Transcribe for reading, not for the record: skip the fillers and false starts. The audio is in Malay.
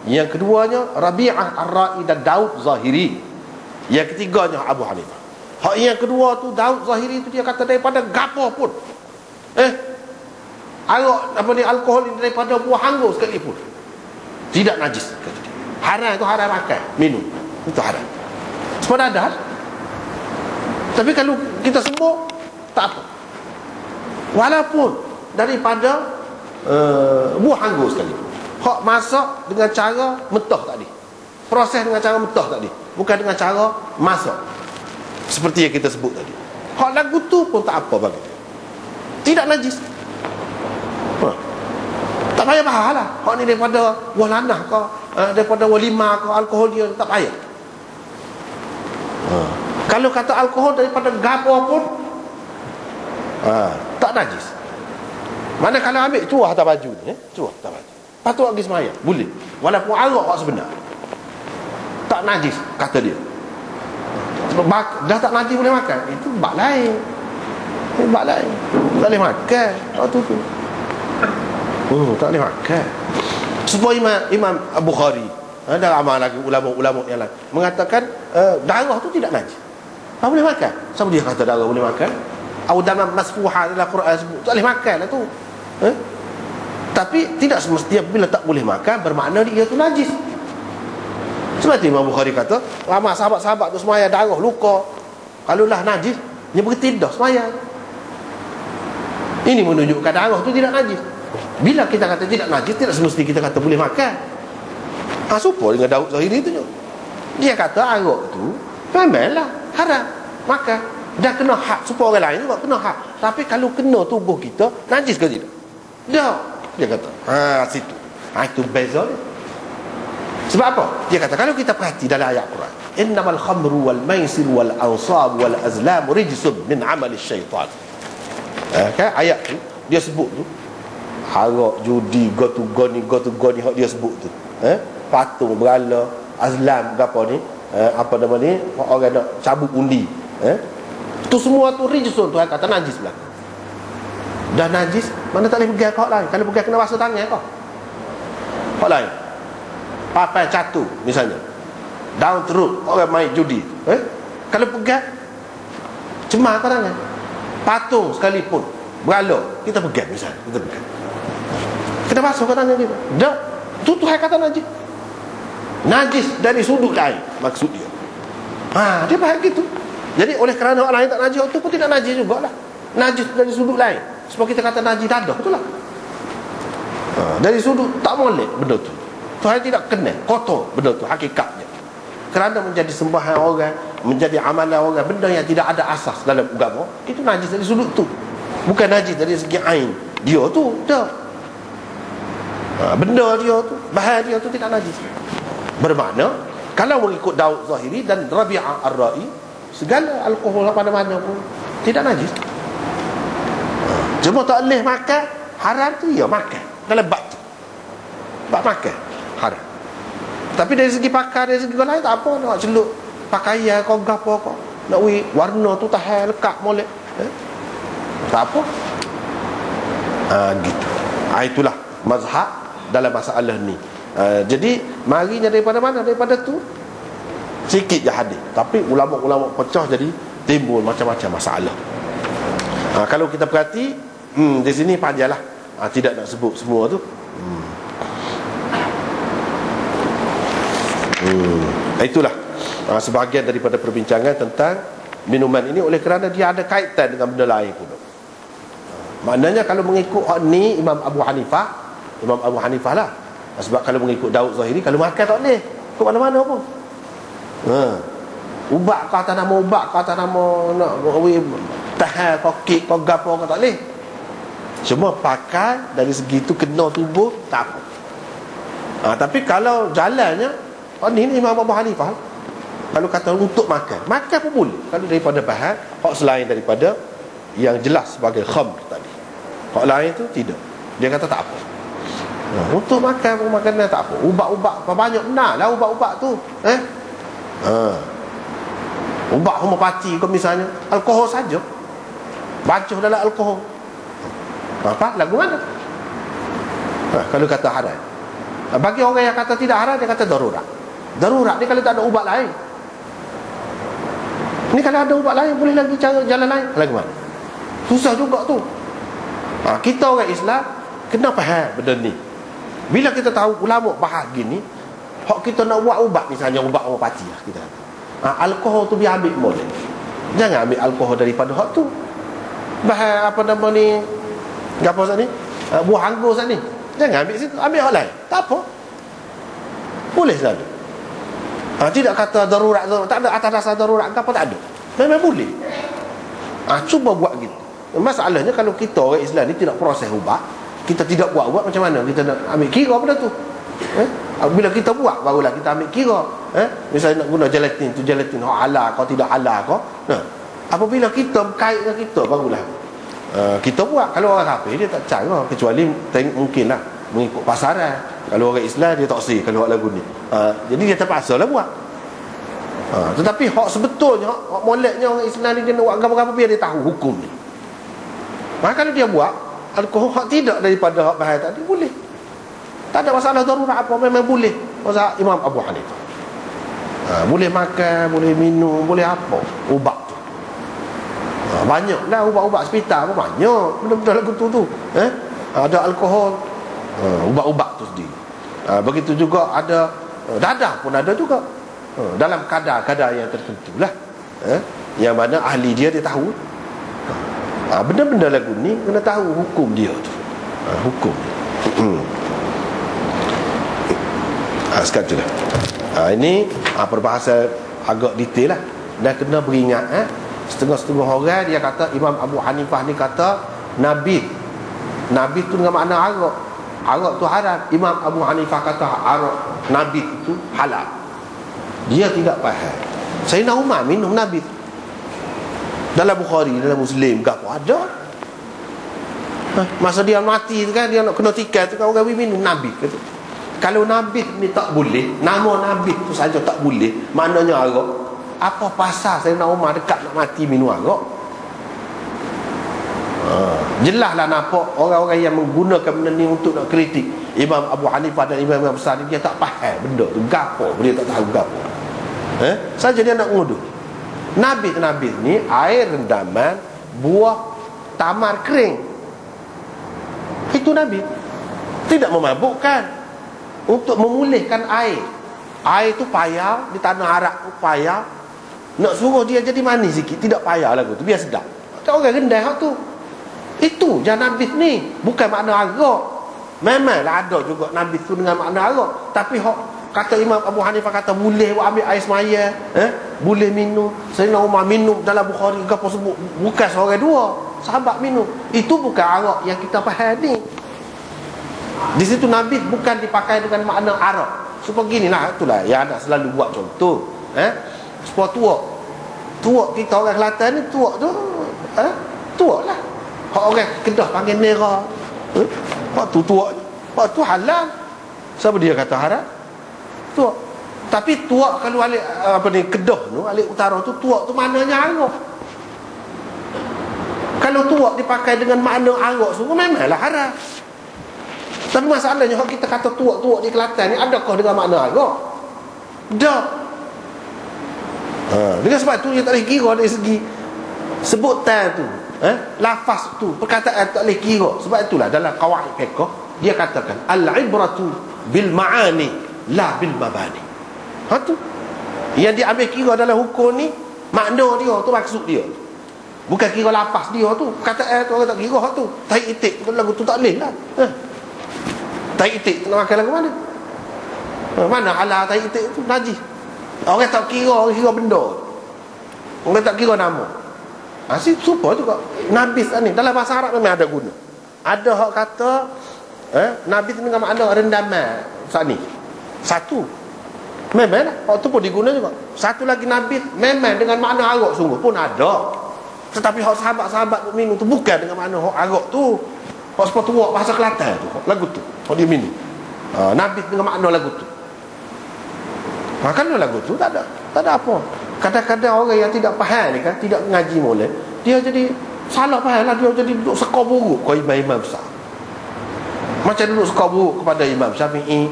Yang keduanya Rabi'ah Ar-Ra'i dan Daud Zahiri. Yang ketiganya Abu Hanifah. Hak yang kedua tu Daud Zahiri tu dia kata daripada gapo pun alkohol ini daripada buah anggur sekalipun tidak najis, kata dia. Haram tu haram makan, minum. Itu haram. Sebab ada. Tapi kalau kita semua tak apa. Walaupun daripada buah anggur sekalipun. Hak masak dengan cara mentah tadi. Proses dengan cara mentah tadi, bukan dengan cara masak. Seperti yang kita sebut tadi. Hak lagu tu pun tak apa bagi dia. Tidak najis. Tak payah bahas lah. Hak ni daripada buah lanah ke, daripada walimah ke, alkohol dia tak payah. Kalau kata alkohol daripada gapo pun tak najis. Mana kalau ambil cuah atas baju ni, cuah atas baju, patut pergi semayang, boleh. Walaupun arak hak sebenar, tak najis, kata dia. Dah tak najis boleh makan. Itu bab lain. Bab lain. Tak boleh makan. Waktu tu tak boleh makan. Sebab Imam Bukhari dan ramai lagi ulama-ulama yang lain mengatakan darah tu tidak najis. Tak boleh makan. Siapa dia kata darah boleh makan? Audama masfuha dalam Quran sebut tak boleh makan lah tu. Tapi tidak semestinya bila tak boleh makan bermakna dia tu najis. Sebab tu Imam Bukhari kata ramai sahabat-sahabat tu semaya darah luka, kalau lah najis dia berhenti dah semaya. Ini menunjukkan darah tu tidak najis. Bila kita kata tidak najis, tidak semestinya kita kata boleh makan. Serupa dengan Daud Zahiri tu. Dia kata arak tu memanglah haram makan. Dah kena hak supaya orang lain juga kena hak. Tapi kalau kena tubuh kita, najis ke tidak? Dah. Dia kata situ. Itu beza dia. Sebab apa? Dia kata kalau kita perhati dalam ayat Quran, innamal khamru wal maisir wal ansab wal azlam rijsun min amali syaitan. Kan ayat tu dia sebut tu harak, judi, go-to-go ni hak dia sebut tu. Patung, berala, azlam apa ni, apa nama ni, orang nak cabut undi. Tu semua tu rijsun, Tuhan kata najis pula. Dah najis, mana tak boleh pegang hak lain. Kalau pegang kena basuh tangan kau. Hak lain. Papai catu misalnya, down teruk orang main judi, kalau pegang cemar kau tangan. Patung sekalipun, berala, kita pegang misalnya, kita pegang, kita basuh kau tangan kita. Dah, tu Tuhan kata najis. Najis dari sudut lain maksud dia. Dia faham gitu. Jadi oleh kerana orang lain tak najis, tu pun tidak najis jugalah. Najis dari sudut lain. Sebab kita kata najis dadah, betul lah. Dari sudut tak molek benda tu. Tuhan tidak kenal, kotor benda tu hakikatnya. Kerana menjadi sembahan orang, menjadi amalan orang, benda yang tidak ada asas dalam agama, itu najis dari sudut tu. Bukan najis dari segi ain dia tu, dah. Benda dia tu, bahan dia tu tidak najis. Bermakna kalau mengikut Daud Zahiri dan Rabi'ah Ar-Ra'i, segala alkohol mana-mana pun tidak najis. Cuma tak boleh makan, haram tu ya makan. Dalam bab tu, bab makan haram. Tapi dari segi pakar, dari segi lain tak apa, nak celup pakaian kau gapo kau, nak warna tu tahan lekat molek, tak apa. Gitu. Itulah mazhab dalam masalah ni. Jadi marinya daripada mana? Daripada tu sikit je hadis, tapi ulama-ulama pecah, jadi timbul macam-macam masalah. Kalau kita perhati di sini panjanglah, tidak nak sebut semua tu. Itulah sebahagian daripada perbincangan tentang minuman ini, oleh kerana dia ada kaitan dengan benda lain pula. Maknanya kalau mengikut ni Imam Abu Hanifah lah. Sebab kalau mengikut Daud Zahiri, kalau makan tak boleh ke mana-mana pun. Ubat kau atas nama ubat, kau atas nama nak tahan kau kek kau gapo kau tak boleh. Cuma pakai dari segi tu kena tubuh tak apa. Tapi kalau jalannya ni Imam Abu Hanifah, kalau kata untuk makan pun boleh. Kalau daripada bahan hak selain daripada yang jelas sebagai khamr tadi, hak lain tu tidak. Dia kata tak apa. Untuk makan pun makanan tak apa. Ubat-ubat banyak benar lah ubat-ubat tu. Ubat homopati ke misalnya, alkohol saja, bacuh dalam alkohol, apa lagu mana? Kalau kata haram, Bagi orang yang kata tidak haram, dia kata darurat. Darurat ni kalau tak ada ubat lain. Ni kalau ada ubat lain, boleh lagi cara jalan lain. Lagi mana? Susah juga tu. Kita orang Islam kena faham benda ni. Bila kita tahu ulama bahas gini, hak kita nak buat ubat, misalnya ubat orang pati lah, kita kata, alkohol tu biar ambil boleh. Jangan ambil alkohol daripada hak tu. Bahas apa nama ni, apa sat ni, buah anggur sat ni, jangan ambil situ, ambil hak lain. Tak apa, boleh selalu. Tidak kata darurat, tak ada atas dasar darurat ke apa, tak ada. Memang boleh. Cuba buat gitu. Masalahnya kalau kita orang Islam ni tidak proses ubat, kita tidak buat ubat, macam mana kita nak ambil kira benda tu? Bila kita buat, barulah kita ambil kira. Misalnya nak guna gelatin tu, gelatin halal kau tidak halal kau. Apabila kita berkait dengan kita, barulah kita buat. Kalau orang kafir dia tak cara, kecuali mungkinlah mengikut pasaran. Kalau orang Islam dia tak sih kalau buat lagu ni. Jadi dia terpaksa lah buat. Tetapi hak sebetulnya, hak moleknya orang Islam ni, dia nak buat apa-apa biar dia tahu hukum ni. Maka kalau dia buat alkohol hak tidak daripada hak bahaya tadi, boleh. Tak ada masalah darurat apa, memang boleh. Mazhab Imam Abu Hanifah. Boleh makan, boleh minum, boleh apa ubat tu. Banyaklah ubat-ubat hospital pun banyak. Benda-benda lagu tu. Ada alkohol, ubat-ubat tu sendiri. Begitu juga ada dadah pun ada juga. Dalam kadar-kadar yang tertentu lah. Yang mana ahli dia tahu. Benda-benda lagu ni kena tahu hukum dia tu. Hukum. Sekarang tu lah. Ini perbahasan agak detail lah. Dan kena beringat, setengah-setengah orang dia kata, Imam Abu Hanifah ni kata Nabi tu dengan makna arak. Arak tu haram. Imam Abu Hanifah kata arak Nabi itu halal. Dia tidak faham. Sayyidina Umar minum Nabi. Dalam Bukhari, dalam Muslim ke apa ada. Masa dia mati tu kan, dia nak kena tikai tu kan, orang minum Nabi kata. Kalau Nabi ni tak boleh, nama Nabi tu saja tak boleh, maknanya arak. Apa pasal Sayyidina Umar dekat nak mati minum arak? Jelaslah nampak orang-orang yang menggunakan benda ni untuk nak kritik Imam Abu Hanifah dan Imam besar ni, dia tak faham benda tu gapo, dia tak tahu gapo. Saja dia nak nguduh. Nabi ni air rendaman buah tamar kering. Itu Nabi. Tidak memabukkan. Untuk memulihkan air. Air tu payah, di tanah Arab tu payah. Nak suruh dia jadi manis sikit, tidak payah lagu tu, biar sedap. Tak orang rendah hak tu. Itu je Nabi ni, bukan makna arak. Memanglah ada juga Nabi tu dengan makna arak. Tapi hak kata Imam Abu Hanifah kata boleh ambil air semaya, boleh minum. Sayyidina Umar minum, dalam Bukhari apa sebut, bukan seorang dua sahabat minum. Itu bukan arak yang kita faham ni. Di situ Nabi bukan dipakai dengan makna arak. Supaya ginilah, itulah yang nak selalu buat contoh. Supaya tuak kita orang Kelantan ni, tuak tu tuak lah. Hak orang Kedah panggil nera. Hak tu tuak. Hak tu halal. Siapa dia kata haram? Tuak. Tapi tuak kalau alik Kedah tu, alik utara tu, tuak tu maknanya arak. Kalau tuak dipakai dengan makna arak semua, memanglah haram. Tapi masalahnya kalau kita kata tuak-tuak di Kelantan ni, adakah dengan makna arak? Tak. Dengan sebab tu dia tak boleh kira dari segi sebutan tu, lafaz tu, perkataan tak boleh kira. Sebab itulah dalam qawaid fiqh dia katakan al-ibratu bil ma'ani la bil mabani. Tu yang dia ambil kira dalam hukum ni, makna dia tu, maksud dia. Bukan kira lafaz dia tu, perkataan tu orang tak kira hak tu. Tai itik tu lagu tu tak boleh lah. Tai itik nak makan lagu mana? Mana halal tai itik tu najis. Orang tak kira, orang kira benda. Orang tak kira nama. Supaya juga Nabi ni dalam bahasa Arab memang ada guna. Ada hak kata Nabi tu dengan makna rendaman saat ni. Satu. Memang hak tu pun diguna juga. Satu lagi Nabi memang dengan makna arak sungguh pun ada. Tetapi hak sahabat-sahabat minum tu bukan dengan makna hak arak tu. Hak sepatu bahasa Kelantan tu, lagu tu. Hak dia minum. Nabi dengan makna lagu tu. Kalau lagu tu tak ada apa. Kadang-kadang orang yang tidak faham ni kan, tidak mengaji molek, dia jadi salah faham lah, dia jadi duduk sekor buruk kepada imam-imam besar. Macam duduk sekor buruk kepada Imam Syafi'i,